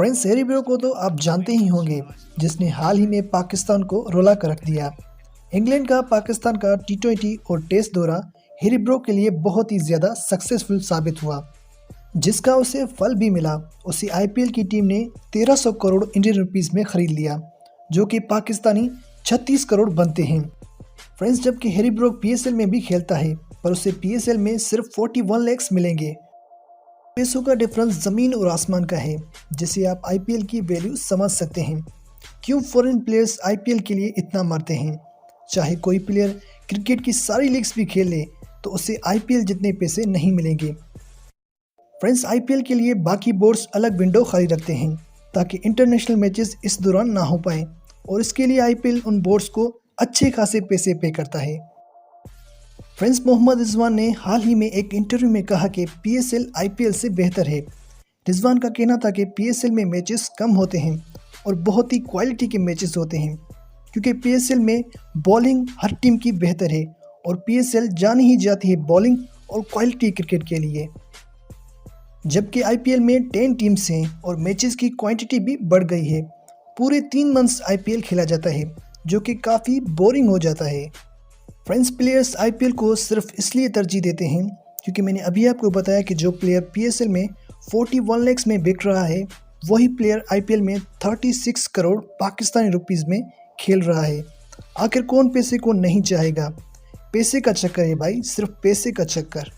Friends, Harry bro को तो आप जानते ही होंगे, जिसने हाल ही में पाकिस्तान को रुला कर रख दिया। इंग्लैंड का पाकिस्तान का टी20 और टेस्ट दौरा हैरी ब्रो के लिए बहुत ही ज़्यादा सक्सेसफुल साबित हुआ, जिसका उसे फल भी मिला। उसे आईपीएल की टीम ने 1300 करोड़ इंडियन रुपीस में खरीद लिया, जो कि पाकिस्तानी 36 करोड़ बनते हैं। फ्रेंड्स, जबकि हैरी ब्रो पीएसएल में भी खेलता है, पर उसे पीएसएल में सिर्फ 41 लाख मिलेंगे। पैसों का डिफरेंस ज़मीन और आसमान का है, जिसे आप आईपीएल की वैल्यू समझ सकते हैं। क्यों फॉरेन प्लेयर्स आईपीएल के लिए इतना मरते हैं। चाहे कोई प्लेयर क्रिकेट की सारी लीग्स भी खेल ले, तो उसे आईपीएल जितने पैसे नहीं मिलेंगे। फ्रेंड्स, आईपीएल के लिए बाकी बोर्ड्स अलग विंडो खाली रखते हैं, ताकि इंटरनेशनल मैचेस इस दौरान ना हो पाए, और इसके लिए आईपीएल उन बोर्ड्स को अच्छे खासे पैसे पे करता है। फ्रेंड्स, मोहम्मद रिजवान ने हाल ही में एक इंटरव्यू में कहा कि पीएसएल आईपीएल से बेहतर है। रिजवान का कहना था कि पीएसएल में मैचेस कम होते हैं और बहुत ही क्वालिटी के मैचेस होते हैं, क्योंकि पीएसएल में बॉलिंग हर टीम की बेहतर है और पीएसएल जानी ही जाती है बॉलिंग और क्वालिटी क्रिकेट के लिए। जबकि आईपीएल में 10 टीम्स हैं और मैचेस की क्वांटिटी भी बढ़ गई है। पूरे 3 मंथ्स आईपीएल खेला जाता है, जो कि काफ़ी बोरिंग हो जाता है। फ्रेंड्स, प्लेयर्स आईपीएल को सिर्फ इसलिए तरजीह देते हैं क्योंकि मैंने अभी आपको बताया कि जो प्लेयर पीएसएल में 41 लाख में बिक रहा है, वही प्लेयर आईपीएल में 36 करोड़ पाकिस्तानी रुपीस में खेल रहा है। आखिर कौन पैसे को नहीं चाहेगा। पैसे का चक्कर है भाई, सिर्फ पैसे का चक्कर।